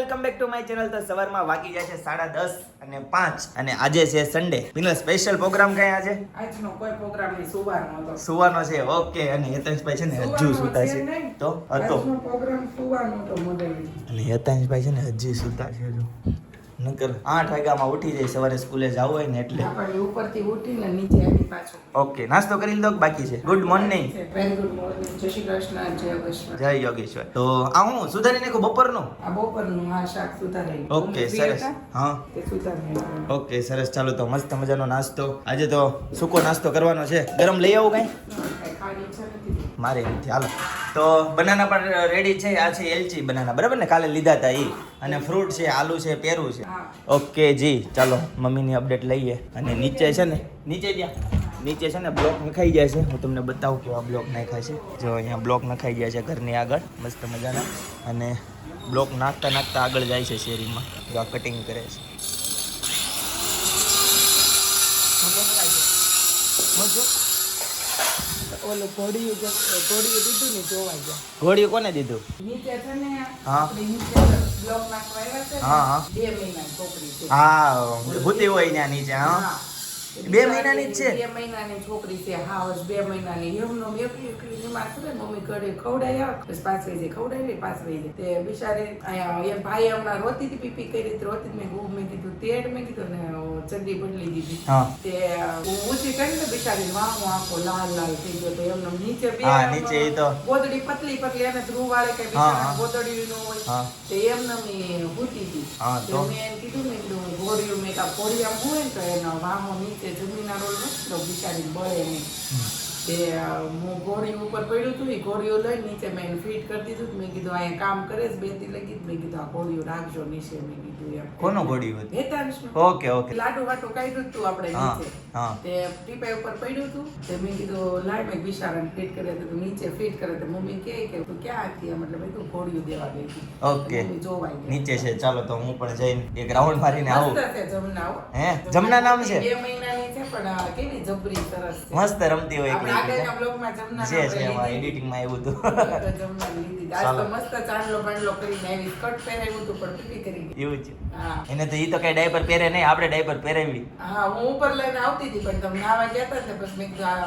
Welcome back to my channel. તો સવારમાં વાગી જાય છે 10:30 અને 5 અને આજે છે સન્ડે. પિનલ સ્પેશિયલ પ્રોગ્રામ કઈ આજે? આજનો કોઈ પ્રોગ્રામ નહીં, સુવાનો હતો. સુવાનો છે. ઓકે. અને હેતેશભાઈ છે ને હજુ સુતા છે. તો હતો આજનો પ્રોગ્રામ સુવાનો હતો મોડેલ. અને હેતેશભાઈ છે ને હજી સુતા છે. જો નકર 8 વાગ્યામાં ઉઠી જાય સવારે સ્કૂલે જવું હોય ને એટલે. આપણે ઉપરથી ઉઠીને નીચે આવી પાછો. ઓકે. નાસ્તો કરી લીધો કે બાકી છે? Good morning. Very good morning. જય શ્રી કૃષ્ણ, જય યોગેશ્વર. જય યોગેશ્વર. તો આ હું સુધારી નાખું બપોરનું. આ બપોરનું આ શાક સુધારાઈ. ઓકે સરસ. હા તે સુધારાઈ. ઓકે સરસ. ચાલો તો મસ્ત મજાનો નાસ્તો. આજે તો સૂકો નાસ્તો કરવાનો છે. ગરમ લઈ આવું કઈ? કઈ ખાવાની ઈચ્છા નથી. મારે નથી. હાલો તો બનાના પણ રેડી છે. આ છે એલચી બનાના, બરાબર ને? કાલે લીધા હતા એ. અને ફ્રૂટ છે, આલુ છે, પેરું છે. ઓકે જી. ચાલો મમ્મીની અપડેટ લઈએ. અને નીચે છે ને નીચે છે ને બ્લોક નખાઈ જાય છે. હું તમને બતાવું કેવા બ્લોક નાખ્યા છે. જો અહીંયા બ્લોક નખાઈ જાય છે ઘરની આગળ મસ્ત મજાના. અને બ્લોક નાખતા નાખતા આગળ જાય છે શેરીમાં. જો આ કટિંગ કરે છે. ઓલો ઘોડિયું દીધું ને જોવા ગયા. ઘોડિયું કોને દીધું? નીચે છે ને હા. આપણે નીચે બ્લોક નાખવા આવ્યા છે ને, હા. 2 મહિનાની છોકરી છે. હા ભૂતી હોય ત્યાં નીચે. હા 2 મહિનાની જ છે. 2 મહિનાની છોકરી છે. હા 2 મહિનાની. એમનો એકલી બીમાર છે. મમ્મી ઘરે ખવડાયા પછી પાછી જે ખવડાવી પાછી તે બિચારી અહીંયા એમ ભાઈ હમણાં રોતી હતી, પીપી કરી રોતી. મેં કીધું તેડ, મેં કીધું ને ચડ્ડી બદલી દીધી. હા. તે ઊંચી કરીને બિચારી વાહ આખો લાલ લાલ થઈ ગયો. તો એમને નીચે બે હા, નીચે ઈ તો ગોદડી પતલી અને ધ્રુવ વાળે કઈ બિચારા ગોદડી નો હોય. હા. તે એમને મેં હૂતી હતી. હા, તો તો? મેં એમ કીધું મેં કીધું ઘોડિયું મેં કા ઘોડિયા હોય ને તો એનો વાહો નીચે જમીના રોલ નથી બિચારી બળે નહીં. તે હું ઘોડિયું ઉપર પડ્યું હતું. એ ઘોડિયું લઈને નીચે મેં ફીટ કરી દીધું. મેં કીધું અહીંયા કામ કરે છે બેથી લગી. મેં કીધું આ ઘોડિયું રાખજો નીચે. મેં કીધું એમ. કોનું ઘોડિયું હતું? હેતાંશનું. Okay okay. લાડુ વાટું કાઢ્યું હતું આપણે હા, નીચે. હા. તે ટીપા ઉપર પડ્યું હતું. તે મેં કીધું લાય મેં બિચારાને ફીટ કરે તો નીચે ફીટ કરે તો મમ્મી કહે કે તું ક્યાં હતી? મતલબ મેં તું ઘોડિયું દેવા ગઈ હતી. ઓકે. મમ્મી જોવાઈ ગઈ. નીચે છે. ચાલો તો હું પણ જઈને એક રાઉન્ડ મારીને આવું. મસ્ત છે જમના હો. હે? જમના નામ છે? 2 મહિનાની છે પણ કેવી જબરી સરસ છે. મસ્ત રમતી હોય આપણે આગળના બ્લોગમાં જમના છે છે એમાં એડિટિંગમાં આવ્યું હતું. જમના લીધી. આજ તો મસ્ત ચાંદલો બાંડલો કરીને આવી. સ્કર્ટ પહેરાવ્યું હતું પણ પીપી કરી ગઈ. એવું છે. હા. એને તો ઈ તો કઈ ડાયપર પહેરે નહીં, આપણે ડાયપર પહેરાવી. હા હું ઉપર લઈને આવતી હતી પણ તમે નાવા ગયા હતા ને પછી મેં કીધું આ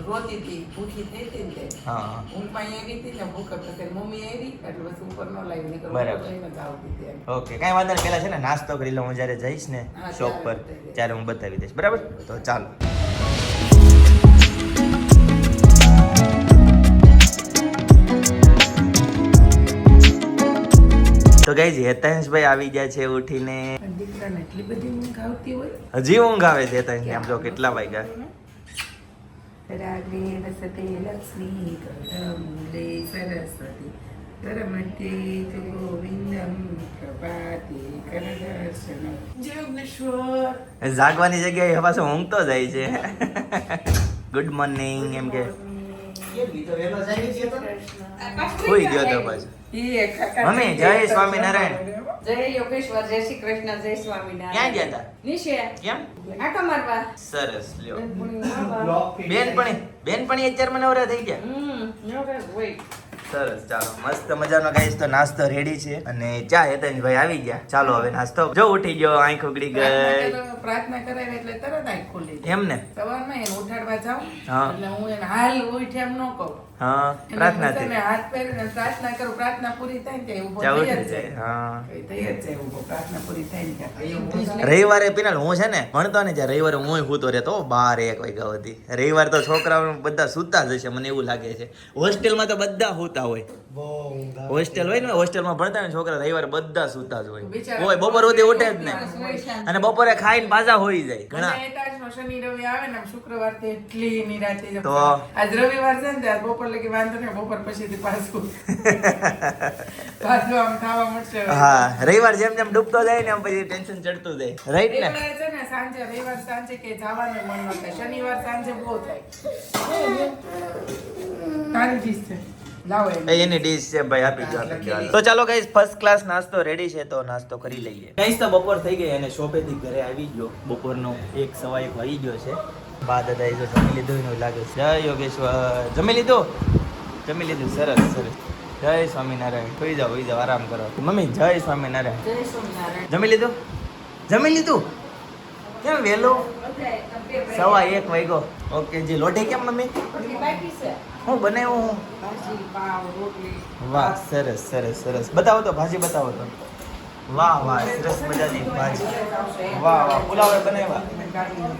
રોતી હતી, ભૂખી થઈ હતી ને તે. હા ઊંઘમાં એવી હતી ને ભૂખ પછી મમ્મી આવી એટલે પછી ઉપર ન લાવી નીકળ બરાબર. લઈને જ આવતી હતી એમ. ઓકે કઈ વાંધો નહીં. પેલા છે ને નાસ્તો કરી લઉં. હું જ્યારે જઈશ ને હા, શોપ પર ત્યારે હું બતાવી દઈશ. બરાબર? તો ચાલો. તો ગાઈઝ હેતાંશભાઈ આવી ગયા છે ઉઠીને. પણ દીકરાને એટલી બધી ઊંઘ આવતી હોય. હજી ઊંઘ આવે છે હેતાંશને. આમ જો કેટલા વાગ્યા. રાગે રસતે લક્ષ્મી કરમૂલે સરસ્વતી કરમતે ગોવિંદમ પ્રભાતે કરદર્શનમ જગનેશ્વર. જાગવાની જગ્યાએ હવે પાછો ઊંઘતો જાય છે. ગુડ મોર્નિંગ એમ કે હોઈ ગયો તો પાછો. મમ્મી જય સ્વામિનારાયણ. જય યોગેશ્વર, જય શ્રી કૃષ્ણ, જય સ્વામિનારાયણ. ક્યાં ગયા હતા? નીચે કેમ? આટો મારવા. સરસ લ્યો. બેનપણી. બેનપણી અત્યારે મને નવરા થઈ ગયા. નવરા હોય. સરસ. ચાલો મસ્ત મજાનો ગાઈસ તો નાસ્તો રેડી છે. અને ચા હેતનભાઈ આવી ગયા. ચાલો હવે નાસ્તો. જો ઉઠી ગયો, આંખ ઉગડી ગઈ. પ્રાર્થના કરાવે એટલે તરત આંખ ખુલી જાય. એમ ને? સવારમાં એને ઉઠાડવા જાઉં હા. એટલે હું એને હાલ ઉઠ એમ ન કહું. હા એને પ્રાર્થના પછી થી મેં હાથ પહેરીને પ્રાર્થના કરું. પ્રાર્થના પૂરી થાય ને ત્યાં ઊભો ચા થઈ જ ઉઠી જાય. જાય. હા થઈ જ જાય ઊભો. પ્રાર્થના પૂરી થાય ને ત્યાં. રવિવારે પિનલ હું છે ને ભણતો ને ત્યારે રવિવારે હું સૂતો રહેતો 12-1 વાગ્યા સુધી. રવિવાર તો છોકરાઓ બધા સૂતા જ હશે મને એવું લાગે છે. હોસ્ટેલમાં તો બધા સૂતા હોય. હોસ્ટેલ હોય ને, હોસ્ટેલમાં ભણતા ને છોકરા રવિવારે બધા સૂતા જ હોય. કોઈ બપોર સુધી ઉઠે જ નહીં. અને બપોરે ખાઈને પાછા હોઈ જાય ઘણા. મને એટાચમાં શનિ રવિ આવે ને શુક્રવાર થી એટલી નિરાતે જમવા. તો? આજ રવિવાર છે ને ત્યારે બપોર લગી વાંધો નહીં. બપોર પછીથી પાછું આમ ખાવા મળશે. હા રવિવાર જેમ જેમ ડૂબતો જાય ને એમ પછી ટેન્શન ચડતું જાય. રાઈટ ને? રવિવારે છે ને સાંજે, રવિવાર સાંજે કે જવાનું મન ન થાય. શનિવાર સાંજે બહુ થાય. તારી ડીશ છે લાવો એની ડીશ છે ભાઈ, આપી દો આપી દો. તો ચાલો ગાઈસ ફર્સ્ટ ક્લાસ નાસ્તો રેડી છે તો નાસ્તો કરી લઈએ. ગાઈસ તો બપોર થઈ ગઈ અને શોપેથી ઘરે આવી ગયો. બપોરનો 1-1:15 વાગી ગયો છે. બા દાદાએ જો જમી લીધું એવું લાગે છે. જય યોગેશ્વર. જમી લીધું? જમી લીધું. સરસ સરસ. જય સ્વામિનારાયણ. સુઈ જાઓ આરામ કરો. મમ્મી જય સ્વામિનારાયણ. જય સ્વામિનારાયણ. જમી લીધું? જમી લીધું? કેમ વહેલું? 1:15 વાગ્યો. ઓકે જી. લોઢી કેમ મમ્મી? પછી બાકી છે હું બનાવ્યું હું? ભાજી પાવ રોટલી. વાહ સરસ સરસ સરસ. બતાવો તો ભાજી બતાવો તો. વાહ વાહ સરસ મજાની ભાજી. વાહ વાહ પુલાવે બનાવ્યા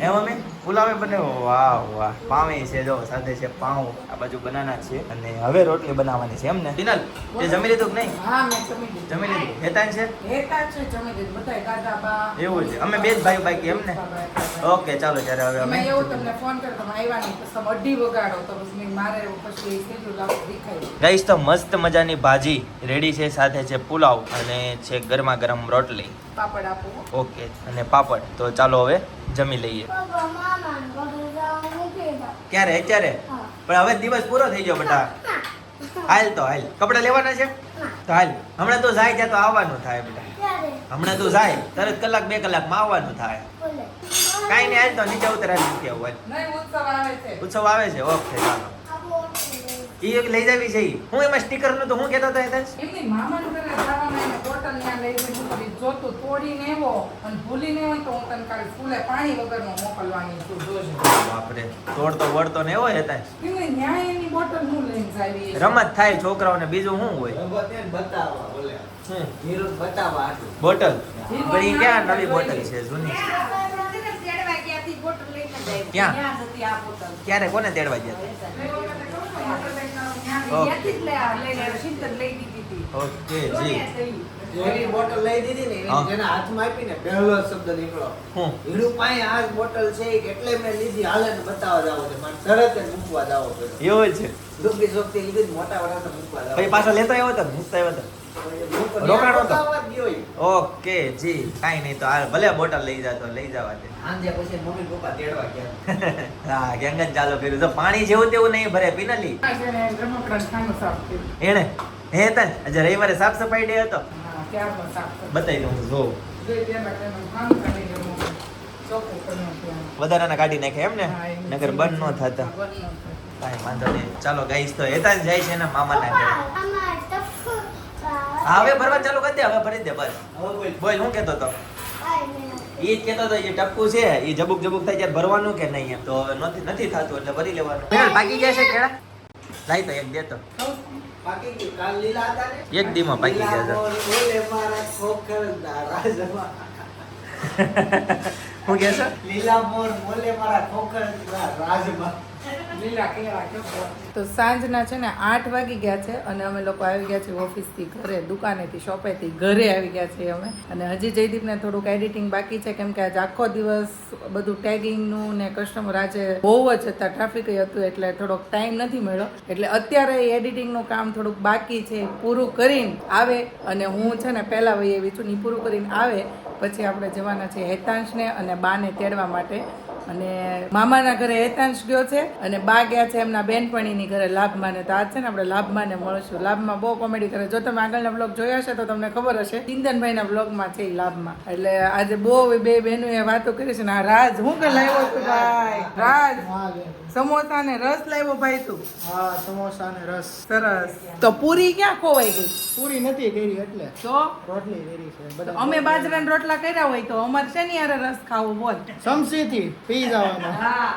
હે મમ્મી? પુલાવે બનાવ્યો. વાહ વાહ. પાવે છે જો સાથે છે પાઉં. આ બાજુ બનાના છે અને હવે રોટલી બનાવવાની છે એમ ને? પિનલ તે જમી લીધું કે નહીં? હા મેં જમી લીધું. જમી લીધું. હેતાન છે? હેતા છે જમી લીધું બધાય દાદા બા. એવું છે. અમે બે જ ભાઈ બાકી એમ ને? ઓકે ચાલો ત્યારે હવે અમે મેં એવું તમને ફોન કર્યો તમે આવ્યા નહીં પછી તમે અઢી વગાડો તો પછી મેં મારે પછી સીધું લાવો દેખાય. ગાઈસ તો મસ્ત મજાની ભાજી રેડી છે, સાથે છે પુલાવ અને છે ગરમા ગરમ રોટલી. પાપડ આપો. ઓકે અને પાપડ. તો ચાલો હવે જમી લઈએ. ક્યારે? અત્યારે? પણ હવે દિવસ પૂરો થઈ ગયો બેટા. હાલ તો હાલ. કપડા લેવાના છે તો હાલ. હમણાં તો જાય ત્યાં તો આવવાનું થાય બેટા. હમણાં તો જાય તરત કલાક 2 કલાકમાં આવવાનું થાય. કાંઈ નહીં હાલ તો નીચે ઉતરાય નથી આવવું. નહીં ઉત્સવ આવે છે. ઉત્સવ આવે છે. ઓકે ચાલો. ઈ એક લઈ જાવી છે ઈ. હું એમાં સ્ટીકર નું તો હું કહેતો હતો હેતાંશ? એમની મામાને ઘરે જવામાં એને બોટલ ત્યાં લઈ ગઈ હતી. જોતું તોડીને આવ્યો અને ભૂલીને આવ્યો ને તો હું તને કાલે ફૂલે પાણી વગરનો મોકલવાની છું જોજો. બાપરે તોડતો વળતો ને એવો હેતાંશ. એમની ન્યાય એની બોટલ હું લઈને જાવી છે. રમત થાય છોકરાઓને, બીજું શું હોય? બોટલ પણ ઈ ક્યાં નવી બોટલ છે? જૂની છે. ક્યાં? ક્યારે કોને તેડવા ગયા? ઓકે જી. એની બોટલ લઈ દીધી ને હા. જેના હાથમાં આપી ને પહેલો શબ્દ નીકળ્યો હું હીડું પાસે આ બોટલ છે એટલે મેં લીધી હાલે ને બતાવવા જાવ છે મારે તરત જ મૂકવા જાવ છે એવું છે. ડુબી જોગતી લીધી ને મોટા વડાને મૂકવા જાવ પછી પાછો લેતો આવ્યો તો મૂકતો આવ્યો તો. રોકાણો તો? ઓકે જી. કાંઈ નહીં તો હાલ ભલે બોટલ લઈ જાતો લઈ જવા દે. સાંજે પછી મમ્મી પપ્પા તેડવા ગયા હા ગેંગ જ ચાલુ કર્યું. તો પાણી જેવું તેવું નહીં ભરે પિનલી આ છે ને રમકડાં ખાનું સાફ કર્યું. એને હે તન આજે રવિવારે સાફ સફાઈ ડે હતો. હા, ત્યારનો સાફ કર્યું. બતાવી દઉં જોઉં. જોઈ ત્યારના ખાનું ખાનું કાઢી ગયું. ચોખ્ખું કરી નાખ્યું. વધારાના કાઢી નાખે એમ ને? હા, એમ નગર બંધ ન થતા. બંધ ન થતા. કાંઈ વાંધો નહીં. ચાલો ગાઈસ તો હેતાન જાય છે ને મામાના ઘરે. હા હવે ભરવા ચાલુ કરી દે. હવે ભરી દે બસ. બોલ હું કહેતો હતો? ઈ જ કહેતો હતો એ ટપકું છે એ જબુક જબુક થાય ત્યારે ભરવાનું કે નહીં એમ. તો હવે નથી થતું એટલે ભરી લેવાનું. પાકી ગયા છે કેળા? લાઈ તો એક દે તો. પાકી ગયું કાલ લીલા હતા ને એક દીમાં પાકી ગયા છે. બોલે મારા ખોખરદા રાજમાં હું કહે છે? લીલા મોર બોલે મારા ખોખરદા રાજમાં લીલા કેળા કેવો. તો સાંજના છે ને 8 વાગી ગયા છે અને અમે લોકો આવી ગયા છીએ ઓફિસથી ઘરે, દુકાનેથી શોપેથી ઘરે આવી ગયા છીએ અમે. અને હજી જયદીપને થોડુંક એડિટિંગ બાકી છે કેમ કે આજે આખો દિવસ બધું ટેગિંગનું ને કસ્ટમર આજે બહુ જ હતા, ટ્રાફિક હતું એટલે થોડોક ટાઈમ નથી મળ્યો. એટલે અત્યારે એડિટિંગનું કામ થોડુંક બાકી છે, પૂરું કરીને આવે અને હું છે ને પહેલાં વહી આવી છું. એ પૂરું કરીને આવે પછી આપણે જવાના છે હેતાંશને અને બાને તેડવા માટે. અને મામાના ઘરે હેતાંશ ગયો છે અને બા ગયા છે એમના બેનપણીની ઘરે લાભમાને. તો આજ છે ને આપણે લાભમાને મળશું. લાભમાં બહુ કોમેડી કરે. જો તમે આગળના બ્લોગ જોયા હશે તો તમને ખબર હશે ચિંતનભાઈના બ્લોગમાં છે એ લાભમાં. એટલે આજે બહુ બે બહેનોએ વાતો કરી છે ને આ રાજ હું કે લાવ્યો છું ભાઈ? રાજ સમોસા ને રસ લાવ્યો ભાઈ તું? હા સમોસા ને રસ. સરસ. તો પૂરી ક્યાં ખોવાઈ ગઈ? પૂરી નથી કરી એટલે તો રોટલી કરી છે બધા. અમે બાજરાના રોટલા કર્યા હોય તો અમારે શેની હારે રસ ખાવો બોલ? સમસીથી પી જવાના. હા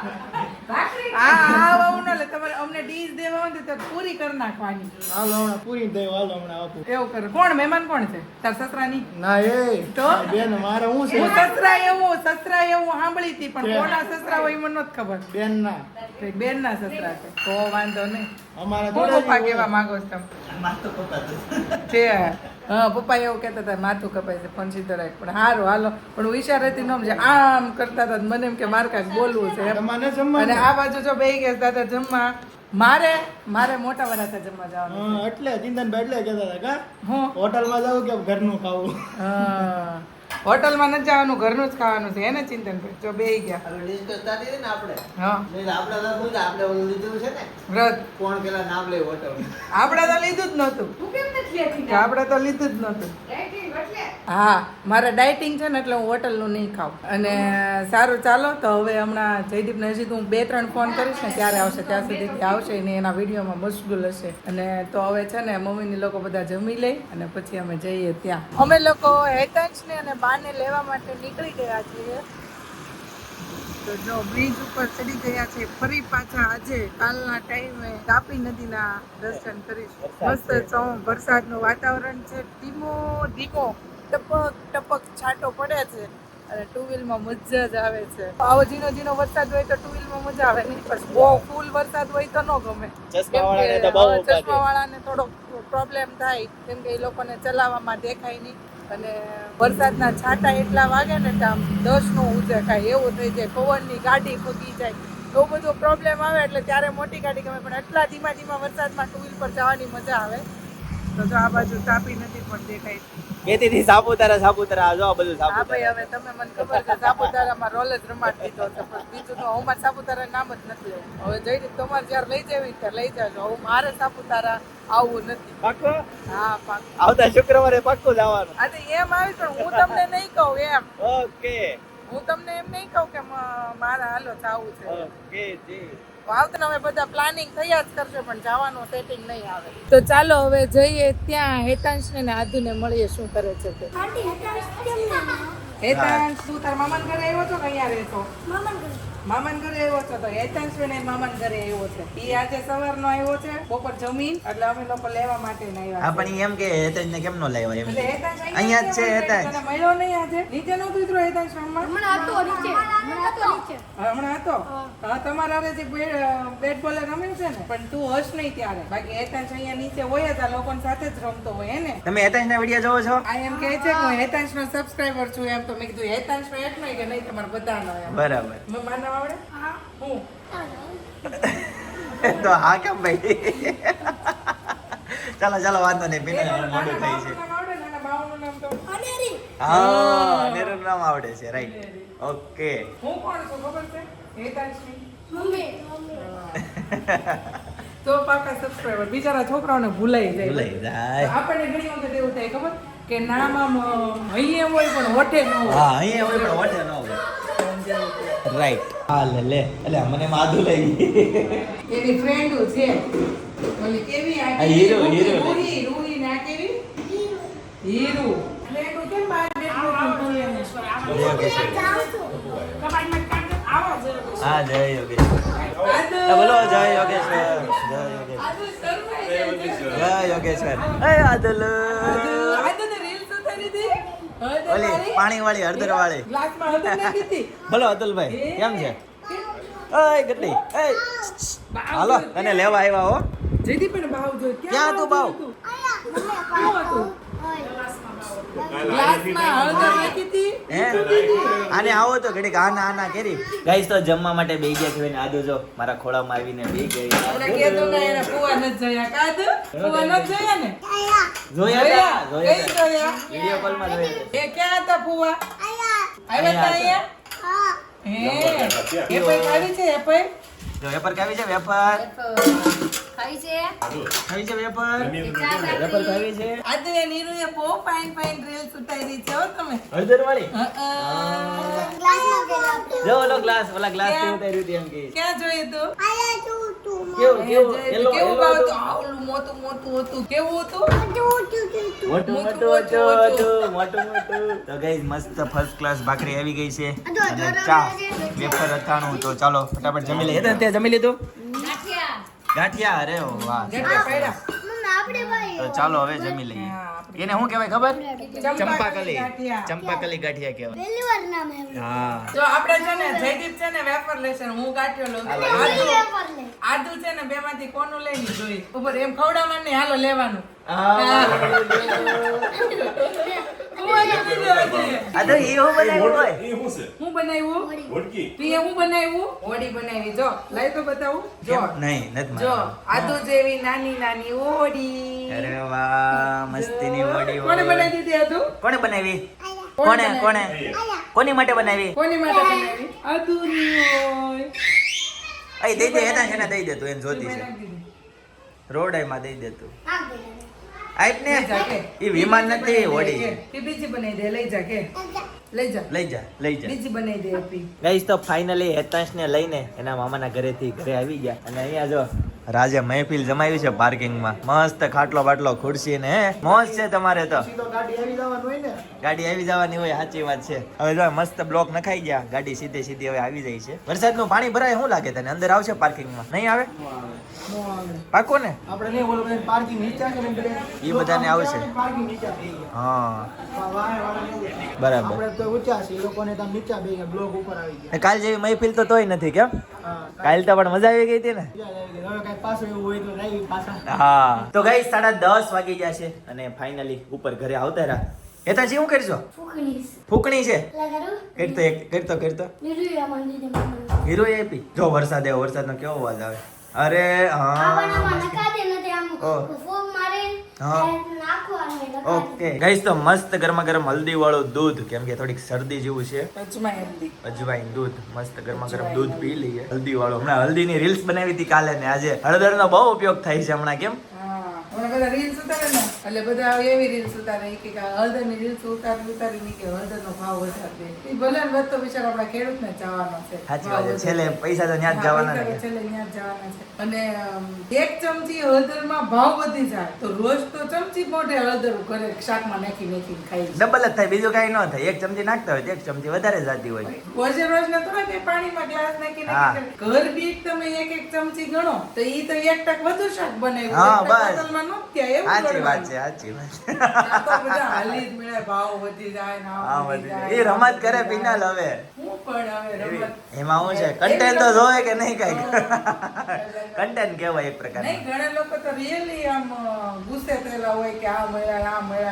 આવું ના લે. તમારે અમને ડીશ દેવા હોય ને તો પૂરી કરી નાખવાની. હાલો હમણાં પૂરી દઈ હાલો હમણાં આપું. એવું કરે. કોણ મહેમાન કોણ છે? તાર સસરાની? ના એ તો? બેન મારે શું છે હું સસરા એવું સાંભળી હતી પણ કોના સસરા હોય એ મને નથી ખબર. બેન ના બેન ના સસરા છે તો વાંધો નહીં. અમારા હું થોડા પપ્પા જ કેવા હોય. માંગો છો તમે? છે હા પપ્પા એવું કહેતા હતા માથું કપાય છે પણ સીધો રાખ. પણ સારું હાલો. પણ હું ઈશારે થી નમ છે આમ કરતા હતા મને એમ કે મારે કાંઈક બોલવું છે એમ. તમારે અને જમવાનું? આ બાજુ જો બે ગયા દાદા જમવા. મારે મોટા વરાછા જમવા જવાનું હા એટલે ચિંતનભાઈ એટલે કહેતા હતા કા હું હોટલમાં જાવ કે ઘરનું ખાવું. હા હોટલમાં નથી જવાનું ઘરનું જ ખાવાનું છે એને ચિંતનભાઈ જો બે ગયા. હવે ડિસ્કસ થતી હતી ને આપણે હા નહીં તો આપણે તો શું છે, આપણે ઓલું લીધું છે ને વ્રત કોણ પેલા નામ લે હોટલ આપણે તો લીધું જ નહોતું. તું કેમ નથી લેતી આપણે તો લીધું જ નહોતું. એટલે હા મારે ડાયટિંગ છે ને એટલે હું હોટલનું નહીં ખાઉં. અને સારું ચાલો તો હવે હમણાં જયદીપને હજી તો હું 2-3 ફોન કરીશ ને ત્યારે આવશે, ત્યાં સુધી આવશે ને એના વિડીયોમાં મશગુલ હશે. અને તો હવે છે ને મમ્મીની લોકો બધા જમી લે અને પછી અમે જઈએ ત્યાં. અમે લોકો હેતાંશને અને બાને લેવા માટે નીકળી ગયા છીએ. તો જો બ્રિજ ઉપર ચડી ગયા છે ફરી પાછા. આજે કાલના ટાઈમે તાપી નદીના દર્શન કરીશું. મસ્ત વરસાદનું વાતાવરણ છે. ધીમો ધીમો ટપક ટપક છાંટો પડે છે અને ટુ વ્હીલમાં મજા જ આવે છે. આવો ઝીણો ઝીણો વરસાદ હોય તો ટુ વ્હીલમાં મજા આવે નહીં, પણ બહુ ફૂલ વરસાદ હોય તો ન ગમે. ચશ્માવાળાને થોડો પ્રોબ્લેમ થાય કેમ કે એ લોકોને ચલાવવામાં દેખાય નહીં. અને વરસાદના છાંટા એટલા વાગે ને કે આમ 10 નો ઉજે કાંઈ એવું થઈ જાય, પવનની ગાડી ફૂગી જાય, એવો બધો પ્રોબ્લેમ આવે. એટલે ત્યારે મોટી ગાડી ગમે, પણ એટલા ધીમા ધીમા વરસાદમાં ટુ વ્હીલ પર જવાની મજા આવે. તો જો આ બાજુ તાપી નદી પણ દેખાય છે. કેતીથી સાપુતારા જો આ બધું હા ભાઈ, હવે તમે મને ખબર છે સાપુતારામાં રોલ જ રમાડ દીધો છે, પણ બીજું તો અમારે સાપુતારા નામ જ નથી લેવું. હવે જઈ તમારે જ્યારે લઈ જવી ત્યારે લઈ જાજો. હવે મારે સાપુતારા આવવું નથી. પાક્કો? હા પાક્કો. આવતા શુક્રવારે પાક્કો જવાનું. આ તો એમ આવી પણ હું તમને નહીં કહું એમ. ઓકે હું તમને એમ નહીં કહું કે મારે હાલો જાવું છે. ઓકે જી. આવતા હવે બધા પ્લાનિંગ થયા જ કરશે પણ જવાનું સેટિંગ નહીં આવે. તો ચાલો હવે જઈએ ત્યાં હેતાંશને ને આદુને મળીએ શું કરે છે તે. હેતાંશ તું તાર મામાન ઘરે આવ્યો છો કે અહીંયા રહેતો? મામાન ઘરે આવ્યો છો. તો હેતાંશ ને મામાન ઘરે આવ્યો છે. ઈ આજે સવારનો આવ્યો છે બપોર જમીન, એટલે અમે લોકો લેવા માટે ન આવ્યા. હા પણ એમ કે હેતાંશને કેમ નો લાવ્યા એમ? એટલે હેતાંશ અહીંયા જ છે હેતાંશ. તને મળ્યો નહીં આજે? નીચે નહોતું ઉતર્યો હેતાંશ રૂમમાં? હમણાં હતો. હા તમારા હારે જે બેટ બોલ રમ્યું છે ને, પણ તું હશ નહીં ત્યારે. બાકી હેતાંશ અહીંયા નીચે હોય જ, આ લોકોની સાથે જ રમતો હોય હે ને. તમે હેતાંશના વિડિયો જોવો છો? આ એમ કહે છે કે હું હેતાંશનો સબસ્ક્રાઇબર છું એમ. તો મેં કીધું હેતાંશનો એટલો કે નહીં તમારે બધાનો એમ. બરાબર. માનવ આવડે? હું તો હા કેમ ભાઈ? ચાલો વાંધો નહીં, બેન મોડું થઈ છે. આવડે ને બાવનું નામ તો હા નેરું નામ આવડે છે, રાઈટ. ઓકે. હું કોણ છું ખબર છે? હેતાંશની તો પાકા સબસ્ક્રાઇબર. બિચારા છોકરાઓને ભૂલાઈ જાય. ભૂલાઈ જાય. આપણને ઘણી વખત એવું થાય ખબર કે નામ આમ અહીંયા હોય પણ હોઠે ન હોય. હા અહીંયા હોય પણ વટે ન હોય. રાઈટ. હા લે એટલે મને માધુ લઈ એની ફ્રેન્ડો છે ઓલી કેવી આ આ હીરો. રૂહી ને આ કેવી હીરો. ફ્રેન્ડો કેમ બહાર બેઠો હા જય યોગેશ્વર. બોલો જય યોગેશ્વર. જય યોગેશ્વર. એ આદલ ઓલી પાણી વાળી હળદર વાળી. ગ્લાસમાં હળદર નાખી હતી. બોલો અતુલભાઈ કેમ છે? ઓય ગટલી એ હાલો તને લેવા આવ્યા હો. જયદીપ પણ ભાવ જો ક્યાં હતું ભાવ? ગ્લાસમાં હળદર નાખી હતી. હે આને આવો તો ઘડીક આના કેરી. ગાઈસ તો જમવા માટે બેહી ગયા છે ને આદુ જો મારા ખોળામાં આવીને બેહી ગઈ. ઓલા કહેતો ને એને ફુવા ન જયા કાદ ફુવા ન જયા ને જોયા કઈ જોયા વિડિયો કોલ માં જોયા. એ ક્યાં હતા ફુવા? આવ્યા તા અહીંયા? હે એપલ ખાવી છે એપલ? જો વેપર કાવી છે વેપર. ખાઈ છે ખાવી છે વેપર. વેપર ખાવી છે. આજે નીરુએ બહુ ફાઇન રીલ્સ ઉતારી છે હો તમે. હળદર વાળી. ક્લાસમાં જો ઓલા ગ્લાસ થી ઉતાર્યું હતી એમ કે. ક્યાં જોયું તું? કેવું કેવું ભાવ હતું? આવલું મોટું હતું. કેવું હતું? મોટું. તો ગાઈસ મસ્ત ફર્સ્ટ ક્લાસ ભાખરી આવી ગઈ છે અને ચા વેફર અથાણું. તો ચાલો ફટાફટ જમી લઈએ. તે જમી લીધું? ગાંઠિયા. અરે વાહ. ગટ્ટા પડ્યા. તો ચાલો હવે જમી લઈએ. એને શું કહેવાય ખબર? ચંપાકલી. ગાંઠિયા. ચંપાકલી ગાંઠિયા કહેવાય. હા. જો આપણે છે ને જયદીપ છે ને વેફર લેશે ને હું ગાંઠિયો લઉં. આદુ છે ને બેમાંથી કોનું લઈને જોઈ ઉપર એમ ખવડાવવાનું નહીં, હાલો લેવાનું. આ તો ઈ હું બનાવ્યું હોય. હું બનાવ્યું? તીએ હું બનાવ્યું? ઓડી બનાવી. જો લાઈ તો બતાવું. જો નહીં નથી જો મારવાનું. આદુ જેવી નાની નાની ઓડી. અરે વાહ મસ્તીની વડી કોને હોય. બનાવી દીધી આદુ? કોણે બનાવી? કોણે કોની માટે બનાવી? કોની માટે બનાવી? આદુની હોય. અહીં દઈ દે. એના છે ને દઈ દે તું એને જોતી છે. બનાવી દીધી. રોડાઈમાં દઈ દે તું. આઈટ ને લઈ જા કે. ઈ વિમાન બીજી નથી બનાવી દે હોડી કે બીજી બનાવી દે લઈ જા કે લઈ જા લઈ જા બીજી બનાવી દે આપી ગાઈસ તો ફાઇનલી હેતાંશને લઈને એના મામાના ઘરેથી ઘરે આવી ગયા અને અહીંયા જો રાજે મહેફિલ જમાવી છે પાર્કિંગમાં મસ્ત ખાટલો બાટલો ખુરશી ને હે મોજ છે તમારે તો પછી તો ગાડી આવી જવાનું હોય ને. ગાડી આવી જવાની હોય સાચી વાત છે હવે જો મસ્ત બ્લોક નખાઈ ગયા ગાડી સીધે સીધી હવે આવી જાય છે વરસાદનું પાણી ભરાય શું લાગે તને અંદર આવશે પાર્કિંગમાં નહીં આવે નો આવે. પાકો ને આપણે નહીં ઓલો ભાઈ પાર્કિંગ નીચા છે ને એટલે ઈ બધાને આવશે. પાર્કિંગ નીચા થઈ ગયા. હા વાહે વાળાને એવું છે. બરાબર આપણે તો ઊંચા છે એ લોકોને તો આમ નીચા બે ગયા બ્લોક ઉપર આવી ગયા. કાલ જેવી મહેફિલ તો તોય નથી કેમ હા કાલ તો પણ મજા આવી ગઈ હતી ને નીચા જ આવી ગયા. હવે કાંઈ પાછું એવું હોય તો લાવી પાછા. હા તો ગાઈસ 10:30 વાગી ગયા છે અને ફાઇનલી ઉપર ઘરે આવતા રહ્યા હેતાજી શું કરશો ફૂકણી છે કરતો હીરો આપી જો વરસાદ આવ્યો વરસાદનો કેવો અવાજ આવે અરે ઓકે ગાઈસ તો મસ્ત ગરમા ગરમ હલ્દી વાળું દૂધ કેમ કે થોડીક શરદી જેવું છે અજમાઈ હલ્દી અજવાઈન દૂધ મસ્ત ગરમા ગરમ દૂધ પી લઈએ હલ્દી વાળું હમણાં હલ્દીની રીલ્સ બનાવી હતી કાલે ને આજે હળદરનો બહુ ઉપયોગ થાય છે હમણાં કેમ હા હમણાં બધા રીલ્સ ઉતારે ને એટલે બધા એવી રીલ્સ ઉતારે કે હળદરની રીલ્સ ઉતારી ની કે હળદરનો ભાવ વધારે દે એ ભલે ને વધતો બિચારો આપણા ખેડૂતને જવાનો છે સાચી વાત છે છેલ્લે પૈસા તો ત્યાં જ જવાના ને છેલ્લે ત્યાં જ જવાના છે અને એક ચમચી હળદરમાં ભાવ વધી જાય તો રોજ તો ચમચી મોઢે હળદર ઘરે શાકમાં નાખી ખાઈ ડબલ જ થાય બીજું કઈ ન થાય એક ચમચી નાખતા હોય તો એક ચમચી વધારે જતી હોય રોજે રોજ ના થોડા કે પાણીમાં ગ્લાસ નાખી હા. ઘર બીટ તમે એક ચમચી ગણો તો ઈ તો 1% વધુ શાક બનાવ્યું હા, એક બસ. બોટલમાં નહોતું ત્યાં એવું સાચી ગણવાનું. વાત છે સાચી વાત છે આ તો બધા હાલી જ મળે, ભાવ વધી જાય ને હા આમ વધી બધી જાય. એ રમત કરે પિનાલ હવે હું પણ હવે રમત એમાં શું છે કન્ટેન્ટ તો જોવે કે નહીં કઈ કન્ટેન્ટ કહેવાય એક પ્રકાર નહીં ઘણા લોકો તો રિયલી આમ ગુસ્સે થયેલા હોય કે આ મળ્યા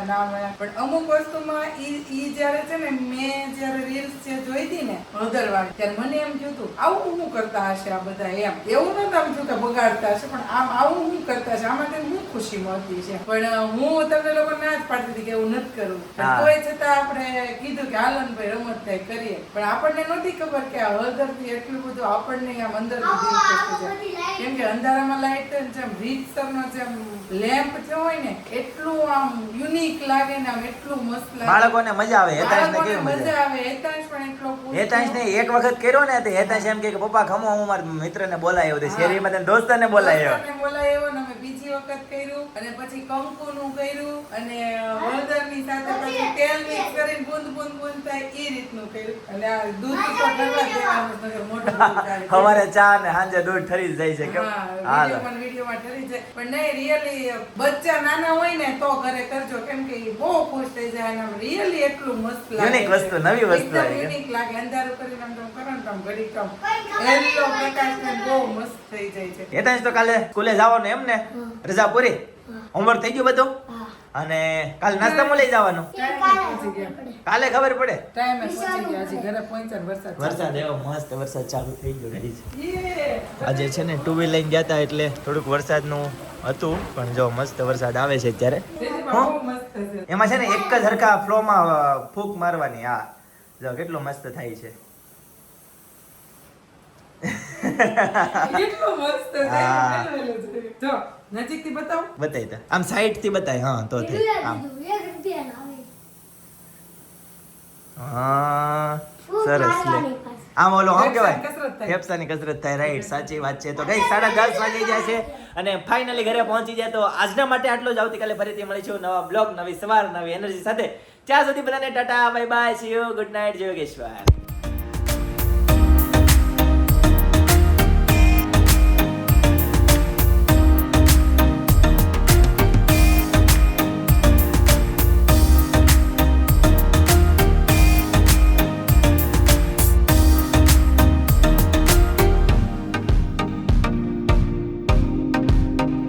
ના મળ્યા પણ અમુક વસ્તુમાં ઈ જ્યારે છે ને મેં જ્યારે રીલ્સ જે જોઈ હતી ને હળદરવાળી ત્યારે મને એમ થયું હતું આવું શું કરતા હશે આ બધા એમ એવું નતું આમ થયું કે બગાડતા હશે પણ આમ આવું શું કરતા હશે આમાં કંઈ શું ખુશી મળતી છે પણ હું તમને લોકો ના જ પાડતી હતી કે એવું નથી કરવું પણ હા. તોય છતાં આપણે કીધું કે હાલો ને ભાઈ રમત થાય કરીએ પણ આપણને નહોતી ખબર કે આ હળદરથી એટલું બધું આપણને આમ અંદર કેમ કે અંધારામાં લાઈટ જેમ રીતસરનો જેમ લેમ્પ જે હોય ને એટલું આમ યુનિક લાગે ને આમ એટલું મસ્ત લાગે બાળકોને મજા આવે હેતાંશને બાળકોને કેવી મજા મજા આવે હેતાંશ પણ એટલો ખુશ હેતાંશને એક વખત કર્યો ને તો હેતાંશ એમ કે પપ્પા ખમો હું મારા મિત્રને બોલાયો તો શેરીમાં તને દોસ્તને બોલાયો દોસ્તારને બોલાવ્યો ને અમે બીજી વખત કર્યું અને પછી કંકુનું કર્યું અને હળદરની સાથે પછી તેલ મિક્સ કરીને બૂંદ થાય એ રીતનું કર્યું અને આ દૂધ તો ઠરવા દેવાનું નકર મોઢું દૂધ થાય. સવારે ચા ને સાંજે દૂધ ઠરી જ જાય છે કેમ હા, હાલો વિડીયોમાં ઠરી જાય પણ નહીં રિયલી બચ્ચા નાના હોય ને તો ઘરે કરજો કેમ કે ઈ બહુ ખુશ થઈ જાય અને આમ રિયલી એટલું મસ્ત લાગે Unique વસ્તુ, નવી વસ્તુ આવી. યુનિક લાગે અંધારું કરીને આમ તમે કરો ને તો આમ ઘડીક આમ એલો પ્રકાશ ને બહુ મસ્ત થઈ જાય છે હેતાંશ તો કાલે સ્કૂલે જવાનું એમ ને રજા પૂરી હોમવર્ક થઈ ગયું બધું અને કાલ નાસ્તામાં લઈ જવાનું કાલે ખબર પડે ટાઈમે પહોંચી ગયા હજી ઘરે પહોંચ્યા ને વરસાદ એવો મસ્ત વરસાદ ચાલુ થઈ ગયો ગાઈસ યે! આજે છે ને ટુ વ્હીલ લઈને ગયા હતા એટલે થોડુંક વરસાદનું હતું પણ જો મસ્ત વરસાદ આવે છે અત્યારે બહુ મસ્ત છે એમાં છે ને એક જ હરખા ફ્લોમાં ફૂંક મારવાની હા જો કેટલું મસ્ત થાય છે કેટલું મસ્ત છે હા. જો નજીકથી બતાવો બતાવી દે આમ સાઈડ થી બતાય હા તો થાય આમ હા સરસ લે આમ ઓલો શું કહેવાય કસરત થાય. ફેફસાની કસરત થાય રાઈટ સાચી વાત છે તો ગઈ 10:30 વાગી જાય છે અને ફાઇનલી ઘરે પહોંચી જાય તો આજના માટે આટલું જ આવતીકાલે ફરીથી મળીશું નવા બ્લોગ નવી સવાર નવી એનર્જી સાથે ત્યાં સુધી બધાને Tata bye bye see you good night જય યોગેશ્વર